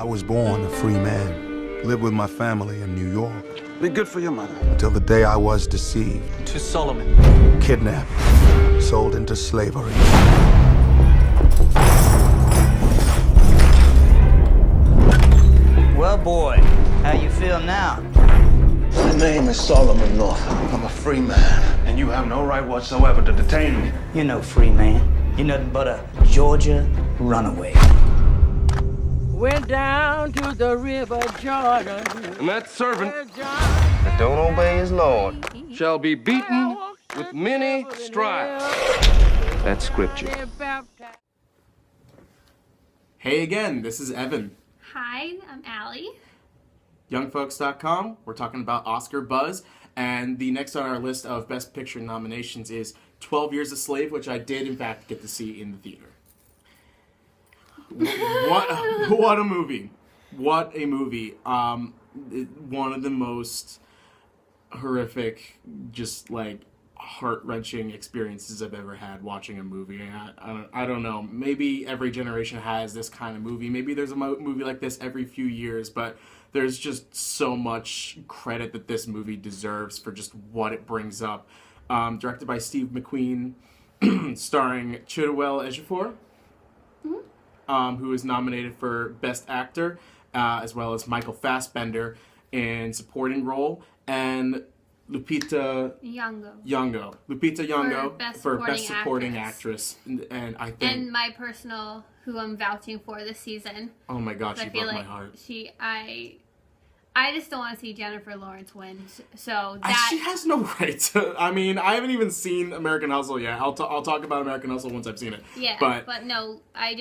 was born a free man, lived with my family in New York. Be good for your mother. Until the day I was deceived. To Solomon. Kidnapped. Sold into slavery. Well, boy, how you feel now? My name is Solomon Northup. I'm a free man, and you have no right whatsoever to detain me. You're no free man. You're nothing but a Georgia runaway. Went down to the river Jordan. And that servant that don't obey his Lord shall be beaten with many stripes. That's scripture. Hey again, this is Evan. Hi, I'm Allie. YoungFolks.com. We're talking about Oscar buzz, and the next on our list of Best Picture nominations is 12 Years a Slave, which I did in fact get to see in the theater. What a movie. What a movie. One of the most horrific, just like heart-wrenching experiences I've ever had watching a movie. I don't know. Maybe every generation has this kind of movie. Maybe there's a movie like this every few years, but there's just so much credit that this movie deserves for just what it brings up. Directed by Steve McQueen, starring Chiwetel Ejiofor, who is nominated for Best Actor, as well as Michael Fassbender in supporting role, and Lupita Nyong'o. Lupita Nyong'o for Best Supporting Actress. And I think... And my personal, who I'm vouching for this season. Oh my god, she broke my heart. I just don't want to see Jennifer Lawrence win. So that... She has no right to... I mean, I haven't even seen American Hustle yet. I'll talk about American Hustle once I've seen it. Yeah, but no, I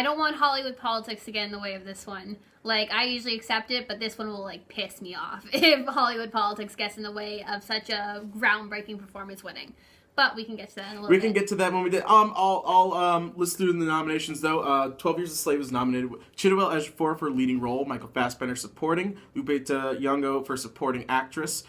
don't want Hollywood politics to get in the way of this one. Like, I usually accept it, but this one will, like, piss me off if Hollywood politics gets in the way of such a groundbreaking performance winning. But we can get to that in a little bit. We can get to that when we did. I'll list through the nominations, though. 12 Years a Slave was nominated with Chiwetel Ejiofor for leading role, Michael Fassbender supporting, Lupita Nyong'o for supporting actress,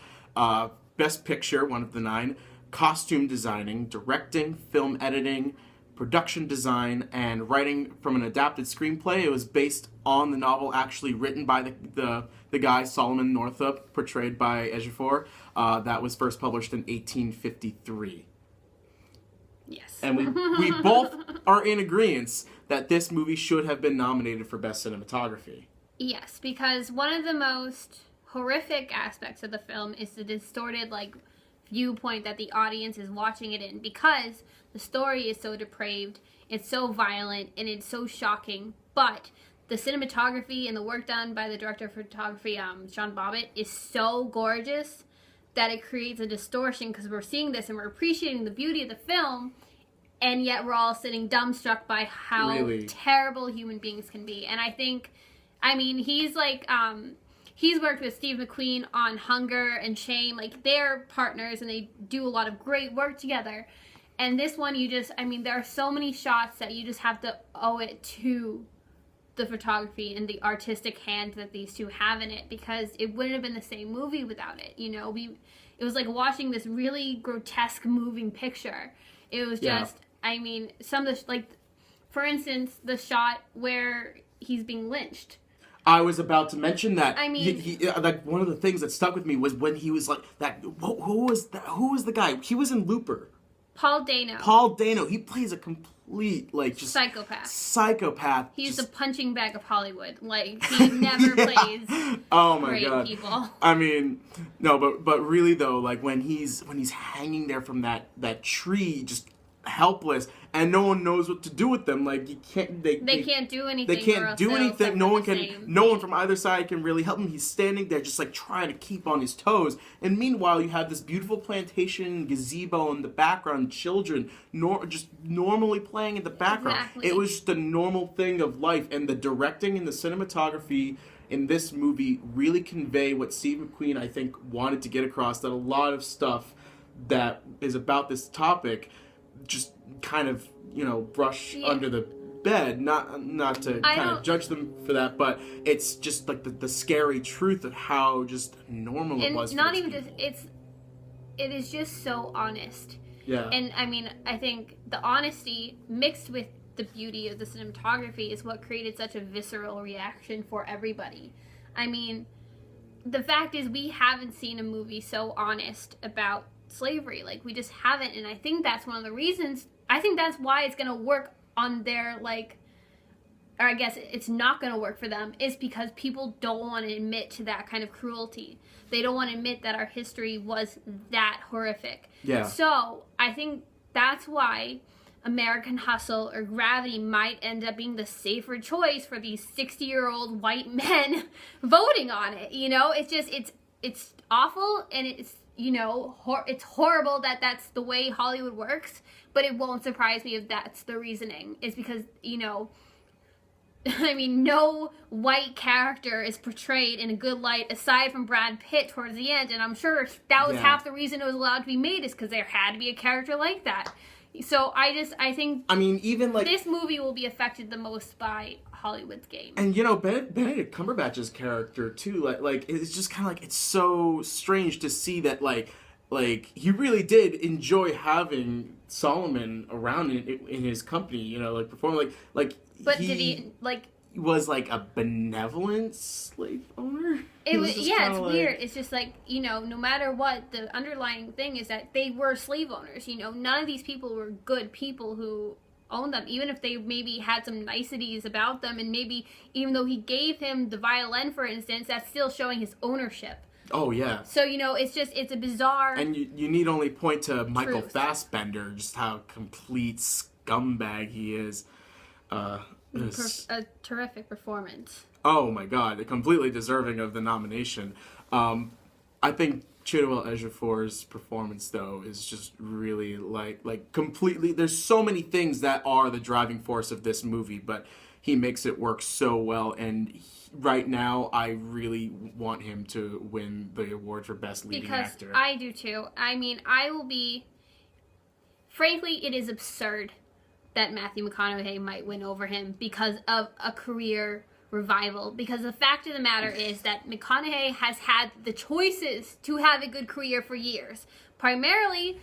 Best Picture, one of the 9, costume designing, directing, film editing, production design, and writing from an adapted screenplay. It was based on the novel actually written by the guy Solomon Northup, portrayed by Ejiofor. That was first published in 1853. Yes. And we both are in agreement that this movie should have been nominated for Best Cinematography. Yes, because one of the most horrific aspects of the film is the distorted, like, viewpoint that the audience is watching it in, because the story is so depraved, it's so violent, and it's so shocking, but the cinematography and the work done by the director of photography, Sean Bobbitt, is so gorgeous that it creates a distortion, because we're seeing this and we're appreciating the beauty of the film, and yet we're all sitting dumbstruck by how terrible human beings can be. And I think, I mean, he's like, he's worked with Steve McQueen on Hunger and Shame. Like, they're partners and they do a lot of great work together. And this one, there are so many shots that you just have to owe it to the photography and the artistic hand that these two have in it, because it wouldn't have been the same movie without it. You know, it was like watching this really grotesque moving picture. It was just, some of the, like, for instance, the shot where he's being lynched. I was about to mention that. I mean, he like, one of the things that stuck with me was when he was like that. Who was the guy? He was in Looper. Paul Dano. Paul Dano. He plays a complete, like, just psychopath. He's the punching bag of Hollywood. Like, he never plays great people. I mean, no, but really though, like, when he's hanging there from that tree, just helpless, and no one knows what to do with them. Like, they can't do anything. They can't do anything. No one from either side can really help him. He's standing there just like trying to keep on his toes. And meanwhile, you have this beautiful plantation gazebo in the background, children just normally playing in the background. Exactly. It was just a normal thing of life, and the directing and the cinematography in this movie really convey what Steve McQueen, I think, wanted to get across, that a lot of stuff that is about this topic just kind of, brush under the bed. Not to kind of judge them for that, but it's just like the scary truth of how just normal it was. Not even just, it is just so honest. Yeah. And I mean, I think the honesty mixed with the beauty of the cinematography is what created such a visceral reaction for everybody. I mean, the fact is we haven't seen a movie so honest about slavery. Like, we just haven't, and I think that's one of the reasons. I think that's why it's going to work on their, like, or I guess it's not going to work for them, is because people don't want to admit to that kind of cruelty. They don't want to admit that our history was that horrific. Yeah. So I think that's why American Hustle or Gravity might end up being the safer choice for these 60-year-old white men voting on it. You know, it's just, it's awful, and it's, you know, it's horrible that that's the way Hollywood works, but it won't surprise me if that's the reasoning. It's because, you know, I mean, no white character is portrayed in a good light aside from Brad Pitt towards the end, and I'm sure that was half the reason it was allowed to be made, is because there had to be a character like that. So I think even like this movie will be affected the most by Hollywood's game. And you know, Benedict Cumberbatch's character too, like it's just kind of like, it's so strange to see that like he really did enjoy having Solomon around in his company, you know, like performing like. But did he like? Was like a benevolent slave owner. It's weird. It's just like, you know, no matter what, the underlying thing is that they were slave owners. You know, none of these people were good people who owned them, even if they maybe had some niceties about them, and maybe even though he gave him the violin, for instance, that's still showing his ownership. Oh, yeah. So, you know, it's a bizarre... And you need only point to Michael Fassbender, just how complete scumbag he is. A terrific performance. Oh, my God. Completely deserving of the nomination. I think Chiwetel Ejiofor's performance, though, is just really, like completely... There's so many things that are the driving force of this movie, but he makes it work so well, and... Right now, I really want him to win the award for Best Leading Actor. Because I do too. I mean, I will be... Frankly, it is absurd that Matthew McConaughey might win over him because of a career revival. Because the fact of the matter is that McConaughey has had the choices to have a good career for years. Primarily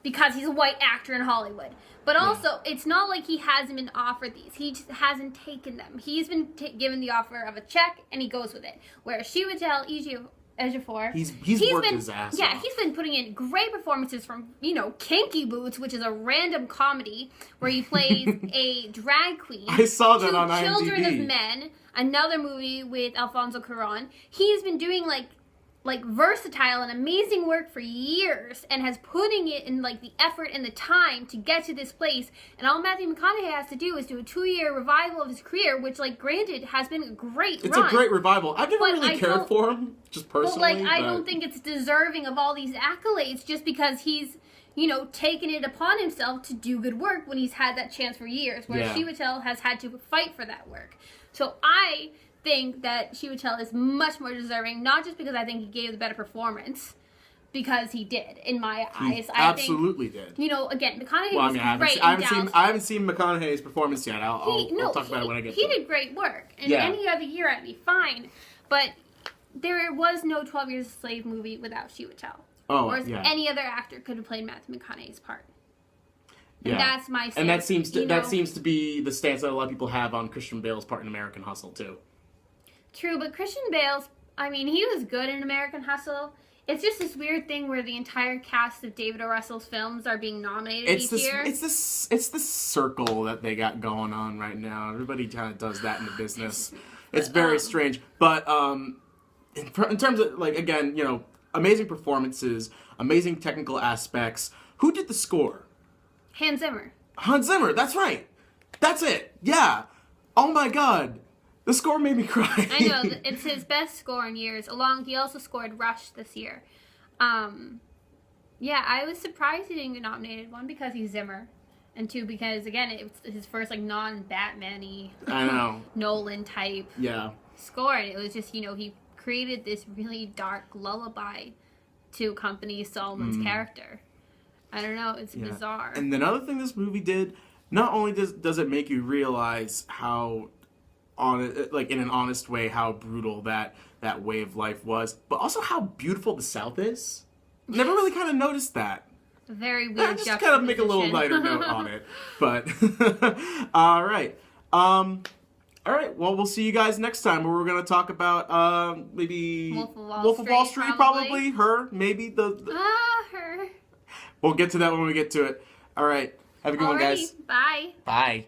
because he's a white actor in Hollywood. But also, it's not like he hasn't been offered these. He just hasn't taken them. He's been given the offer of a check, and he goes with it. Whereas Chiwetel Ejiofor, he's worked his ass off. He's been putting in great performances from, you know, Kinky Boots, which is a random comedy where he plays a drag queen. I saw that on IMDb. Children of Men, another movie with Alfonso Cuarón. He's been doing, like versatile and amazing work for years, and has putting it in like the effort and the time to get to this place. And all Matthew McConaughey has to do is do a 2-year revival of his career, which, like, granted, has been a great run. It's a great revival. I've never really cared for him, just personally. But I don't think it's deserving of all these accolades just because he's, you know, taken it upon himself to do good work when he's had that chance for years, whereas Chiwetel has had to fight for that work. So I think that Chiwetel is much more deserving, not just because I think he gave the better performance, because he did, in my eyes. I absolutely did. You know, again, McConaughey was great. I haven't seen McConaughey's performance yet. I'll talk about it when I get to it. He did great work. And any other year I'd be fine. But there was no 12 Years a Slave movie without Chiwetel. Whereas any other actor could have played Matthew McConaughey's part. And that's my stance. And that seems to be the stance that a lot of people have on Christian Bale's part in American Hustle, too. True, but Christian Bale's, I mean, he was good in American Hustle. It's just this weird thing where the entire cast of David O. Russell's films are being nominated each year. It's this circle that they got going on right now. Everybody kind of does that in the business. It's very strange. But in terms of, like, again, you know, amazing performances, amazing technical aspects. Who did the score? Hans Zimmer. Hans Zimmer, that's right. That's it. Yeah. Oh my God. The score made me cry. I know, it's his best score in years. He also scored Rush this year. I was surprised he didn't get nominated. 1, because he's Zimmer. And 2, because, again, it was his first, like, non-Batman-y, I know, Nolan-type score. And it was just, you know, he created this really dark lullaby to accompany Solomon's character. I don't know, it's bizarre. And another thing this movie did, not only does it make you realize how... in an honest way, how brutal that way of life was, but also how beautiful the South is. Never really kind of noticed that. A very weird Just kind of make a little lighter note on it. But, all right. All right, well, we'll see you guys next time where we're going to talk about maybe Wolf of Wall Street, probably. Her, maybe her. We'll get to that when we get to it. All right, have a good one, guys. Bye. Bye.